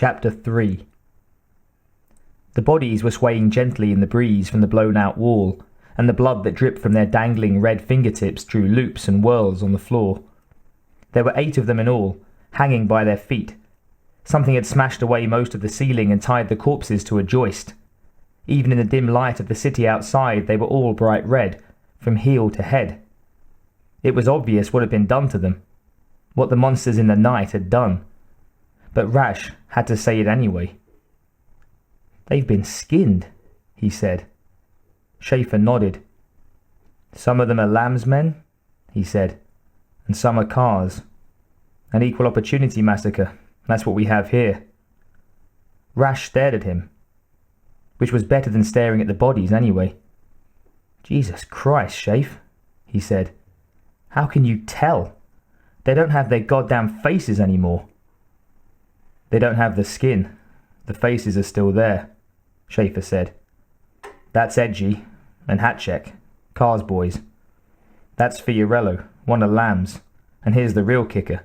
Chapter 3. The bodies were swaying gently in the breeze from the blown-out wall, and the blood that dripped from their dangling red fingertips drew loops and whirls on the floor. There were 8 of them in all, hanging by their feet. Something had smashed away most of the ceiling and tied the corpses to a joist. Even in the dim light of the city outside, they were all bright red, from heel to head. It was obvious what had been done to them, what the monsters in the night had done. But Rash had to say it anyway. "They've been skinned," he said. Schaefer nodded. "Some of them are lambsmen," he said, "and some are cars. An equal opportunity massacre, that's what we have here." Rash stared at him, which was better than staring at the bodies anyway. "Jesus Christ, Schaefer," he said. "How can you tell? They don't have their goddamn faces anymore." "They don't have the skin. The faces are still there," Schaefer said. "That's Edgy and Hatchek, Car's boys. That's Fiorello, one of Lamb's, and here's the real kicker.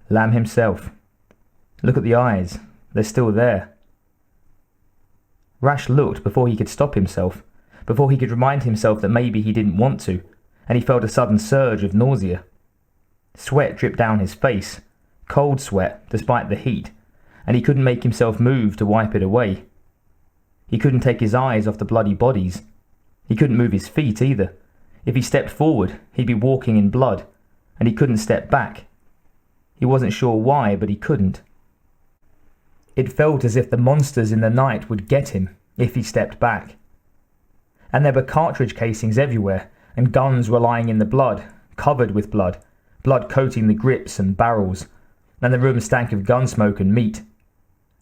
Lamb himself. Look at the eyes. They're still there." Rash looked before he could stop himself, before he could remind himself that maybe he didn't want to, and he felt a sudden surge of nausea. Sweat dripped down his face, cold sweat despite the heat, and he couldn't make himself move to wipe it away. He couldn't take his eyes off the bloody bodies. He couldn't move his feet either. If he stepped forward, he'd be walking in blood, and he couldn't step back. He wasn't sure why, but he couldn't. It felt as if the monsters in the night would get him if he stepped back. And there were cartridge casings everywhere, and guns were lying in the blood, covered with blood, blood coating the grips and barrels, and the room stank of gun smoke and meat.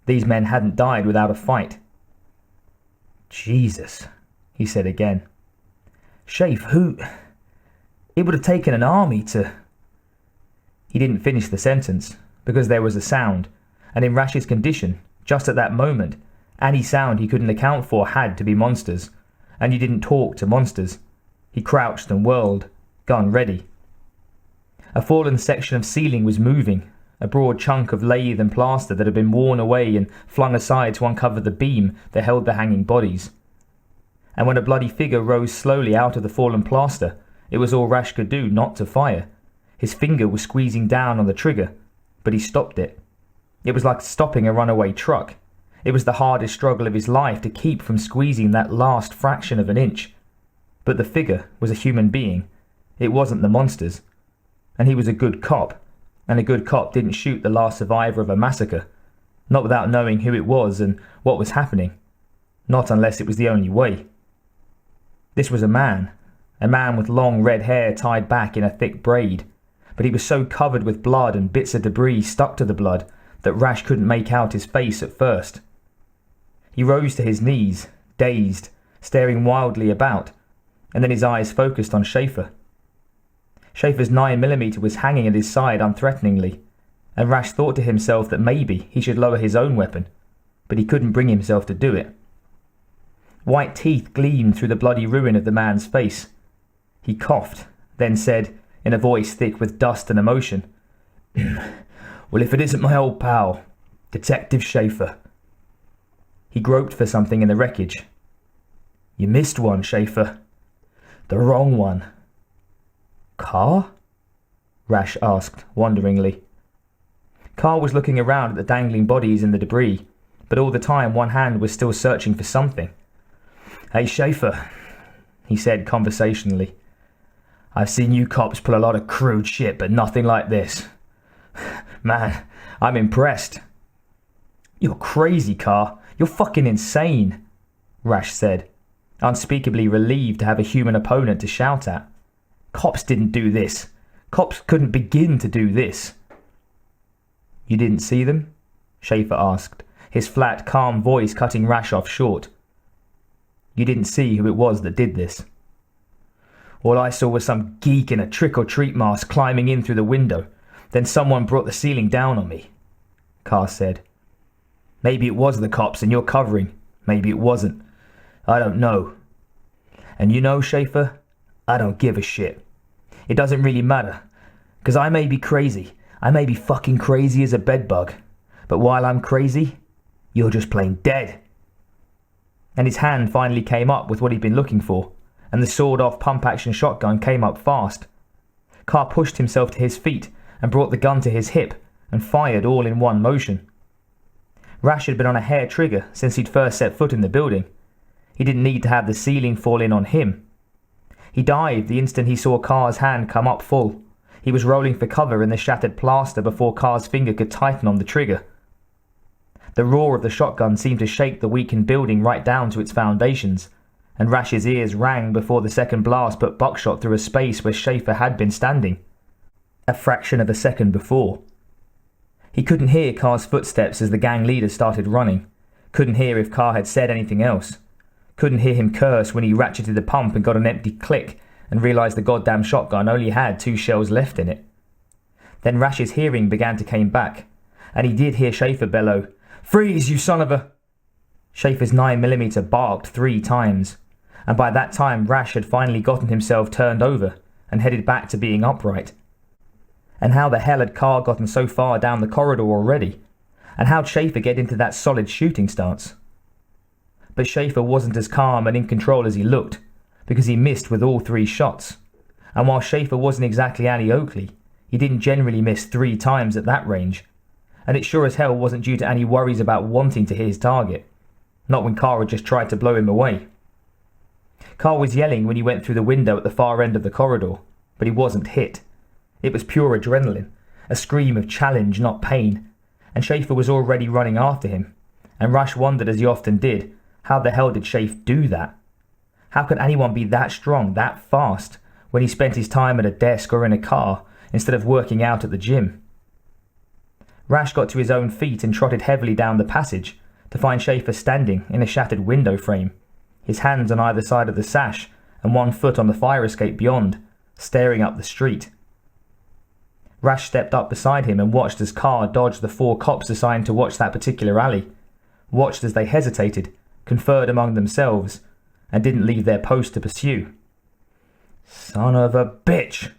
These men hadn't died without a fight. "Jesus," he said again. "Schaefer, who... It would have taken an army to..." He didn't finish the sentence, because there was a sound, and in Rash's condition, just at that moment, any sound he couldn't account for had to be monsters, and he didn't talk to monsters. He crouched and whirled, gun ready. A fallen section of ceiling was moving, a broad chunk of lath and plaster that had been worn away and flung aside to uncover the beam that held the hanging bodies. And when a bloody figure rose slowly out of the fallen plaster, it was all Rash could do not to fire. His finger was squeezing down on the trigger, but he stopped it. It was like stopping a runaway truck. It was the hardest struggle of his life to keep from squeezing that last fraction of an inch. But the figure was a human being. It wasn't the monsters. And he was a good cop. And a good cop didn't shoot the last survivor of a massacre, not without knowing who it was and what was happening, not unless it was the only way. This was a man with long red hair tied back in a thick braid, but he was so covered with blood and bits of debris stuck to the blood that Rash couldn't make out his face at first. He rose to his knees, dazed, staring wildly about, and then his eyes focused on Schaefer. Schaefer's 9mm was hanging at his side unthreateningly, and Rash thought to himself that maybe he should lower his own weapon, but he couldn't bring himself to do it. White teeth gleamed through the bloody ruin of the man's face. He coughed, then said, in a voice thick with dust and emotion, "Well, if it isn't my old pal, Detective Schaefer." He groped for something in the wreckage. "You missed one, Schaefer. The wrong one." "Car?" Rash asked, wonderingly. Carr was looking around at the dangling bodies in the debris, but all the time one hand was still searching for something. "Hey, Schaefer," he said conversationally. "I've seen you cops pull a lot of crude shit, but nothing like this. Man, I'm impressed." "You're crazy, Carr. You're fucking insane," Rash said, unspeakably relieved to have a human opponent to shout at. "Cops didn't do this. Cops couldn't begin to do this." "You didn't see them?" Schaefer asked, his flat, calm voice cutting Rash off short. "You didn't see who it was that did this?" "All I saw was some geek in a trick-or-treat mask climbing in through the window. Then someone brought the ceiling down on me," Carr said. "Maybe it was the cops and you're covering. Maybe it wasn't. I don't know. And you know, Schaefer, I don't give a shit. It doesn't really matter, because I may be crazy. I may be fucking crazy as a bedbug. But while I'm crazy, you're just plain dead." And his hand finally came up with what he'd been looking for, and the sawed-off pump-action shotgun came up fast. Carr pushed himself to his feet and brought the gun to his hip and fired all in one motion. Rash had been on a hair trigger since he'd first set foot in the building. He didn't need to have the ceiling fall in on him. He dived the instant he saw Carr's hand come up full. He was rolling for cover in the shattered plaster before Carr's finger could tighten on the trigger. The roar of the shotgun seemed to shake the weakened building right down to its foundations, and Rash's ears rang before the second blast put buckshot through a space where Schaefer had been standing, a fraction of a second before. He couldn't hear Carr's footsteps as the gang leader started running, couldn't hear if Carr had said anything else, couldn't hear him curse when he ratcheted the pump and got an empty click and realised the goddamn shotgun only had 2 shells left in it. Then Rash's hearing began to come back, and he did hear Schaefer bellow, "Freeze, you son of a..." Schaefer's 9mm barked 3 times, and by that time Rash had finally gotten himself turned over and headed back to being upright. And how the hell had Carr gotten so far down the corridor already? And how'd Schaefer get into that solid shooting stance? But Schaefer wasn't as calm and in control as he looked, because he missed with all 3 shots. And while Schaefer wasn't exactly Annie Oakley, he didn't generally miss 3 times at that range. And it sure as hell wasn't due to any worries about wanting to hit his target. Not when Carr had just tried to blow him away. Carr was yelling when he went through the window at the far end of the corridor, but he wasn't hit. It was pure adrenaline, a scream of challenge, not pain, and Schaefer was already running after him, and Rash wondered, as he often did, how the hell did Schaefer do that? How could anyone be that strong, that fast, when he spent his time at a desk or in a car, instead of working out at the gym? Rash got to his own feet and trotted heavily down the passage, to find Schaefer standing in a shattered window frame, his hands on either side of the sash and 1 foot on the fire escape beyond, staring up the street. Rash stepped up beside him and watched as Carr dodged the 4 cops assigned to watch that particular alley, watched as they hesitated, conferred among themselves, and didn't leave their post to pursue. "Son of a bitch,"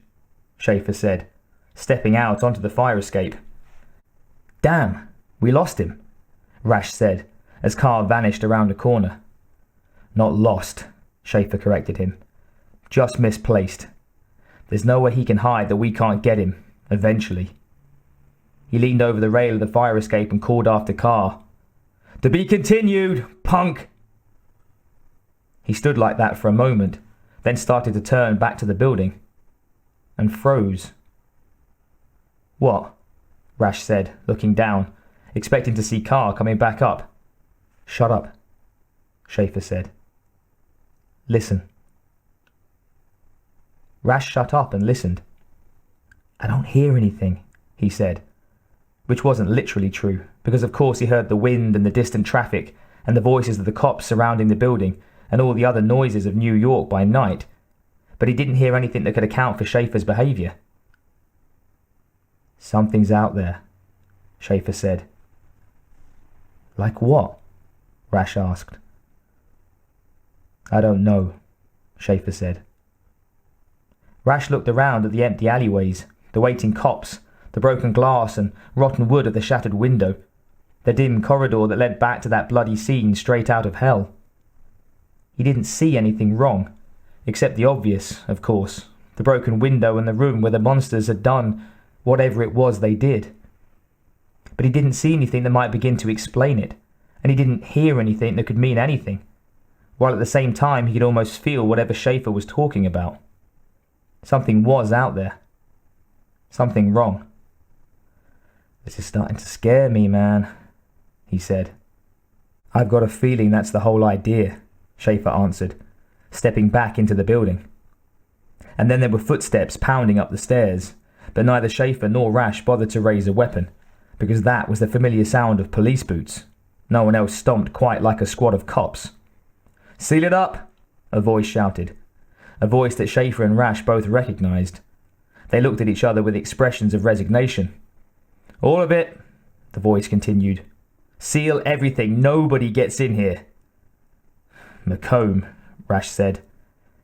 Schaefer said, stepping out onto the fire escape. "Damn, we lost him," Rash said, as Carr vanished around a corner. "Not lost," Schaefer corrected him. "Just misplaced. There's nowhere he can hide that we can't get him, eventually." He leaned over the rail of the fire escape and called after Carr, "To be continued, punk!" He stood like that for a moment, then started to turn back to the building, and froze. "What?" Rash said, looking down, expecting to see Carr coming back up. "Shut up," Schaefer said. "Listen." Rash shut up and listened. "I don't hear anything," he said, which wasn't literally true, because of course he heard the wind and the distant traffic and the voices of the cops surrounding the building and all the other noises of New York by night, but he didn't hear anything that could account for Schaefer's behaviour. "Something's out there," Schaefer said. "Like what?" Rash asked. "I don't know," Schaefer said. Rash looked around at the empty alleyways, the waiting cops, the broken glass and rotten wood of the shattered window, the dim corridor that led back to that bloody scene straight out of hell. He didn't see anything wrong, except the obvious, of course, the broken window and the room where the monsters had done whatever it was they did. But he didn't see anything that might begin to explain it, and he didn't hear anything that could mean anything, while at the same time he could almost feel whatever Schaefer was talking about. Something was out there. Something wrong. "This is starting to scare me, man," he said. "I've got a feeling that's the whole idea," Schaefer answered, stepping back into the building. And then there were footsteps pounding up the stairs, but neither Schaefer nor Rash bothered to raise a weapon, because that was the familiar sound of police boots. No one else stomped quite like a squad of cops. "Seal it up," a voice shouted, a voice that Schaefer and Rash both recognized. They looked at each other with expressions of resignation. "All of it," the voice continued. "Seal everything. Nobody gets in here." "McComb," Rash said.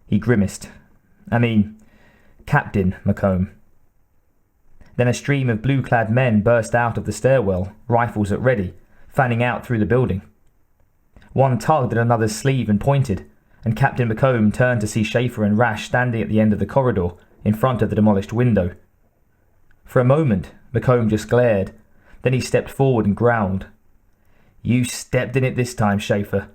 He grimaced. "Captain McComb." Then a stream of blue-clad men burst out of the stairwell, rifles at ready, fanning out through the building. One tugged at another's sleeve and pointed, and Captain McComb turned to see Schaefer and Rash standing at the end of the corridor, in front of the demolished window. For a moment, McComb just glared. Then he stepped forward and growled. "You stepped in it this time, Schaefer.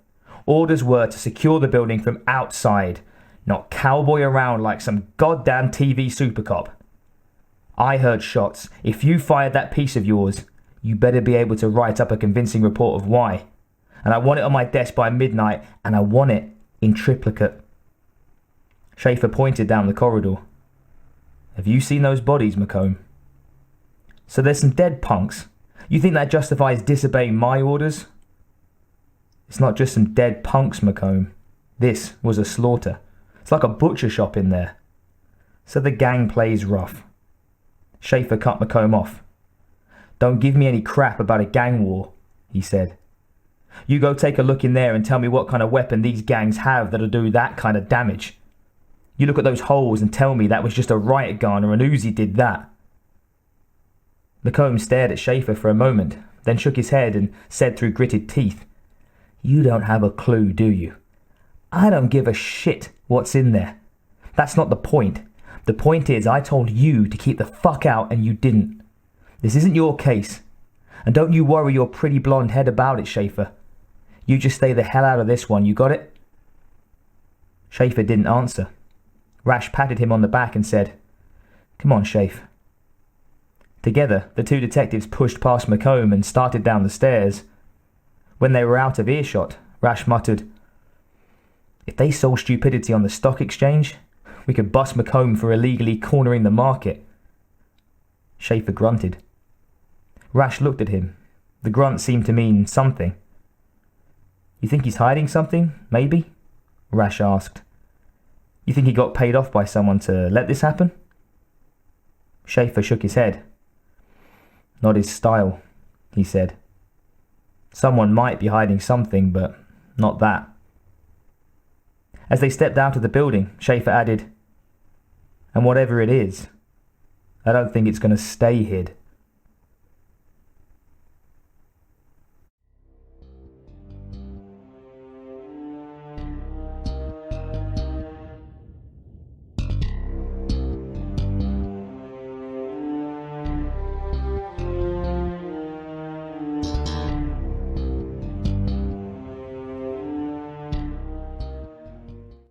Orders were to secure the building from outside, not cowboy around like some goddamn TV supercop. I heard shots. If you fired that piece of yours, you better be able to write up a convincing report of why. And I want it on my desk by midnight, and I want it in triplicate." Schaefer pointed down the corridor. "Have you seen those bodies, McComb?" "So there's some dead punks. You think that justifies disobeying my orders?" "It's not just some dead punks, McComb. This was a slaughter. It's like a butcher shop in there. So the gang plays rough." Schaefer cut McComb off. "Don't give me any crap about a gang war," he said. "You go take a look in there and tell me what kind of weapon these gangs have that'll do that kind of damage. You look at those holes and tell me that was just a riot gun or an Uzi did that." McComb stared at Schaefer for a moment, then shook his head and said through gritted teeth, "You don't have a clue, do you? I don't give a shit what's in there. That's not the point. The point is I told you to keep the fuck out and you didn't. This isn't your case. And don't you worry your pretty blonde head about it, Schaefer. You just stay the hell out of this one, you got it?" Schaefer didn't answer. Rash patted him on the back and said, "Come on, Schaefer." Together, the two detectives pushed past McComb and started down the stairs. When they were out of earshot, Rash muttered, "If they sold stupidity on the stock exchange, we could bust McComb for illegally cornering the market." Schaefer grunted. Rash looked at him. The grunt seemed to mean something. "You think he's hiding something, maybe?" Rash asked. "You think he got paid off by someone to let this happen?" Schaefer shook his head. "Not his style," he said. "Someone might be hiding something, but not that." As they stepped out of the building, Schaefer added, "And whatever it is, I don't think it's going to stay hid."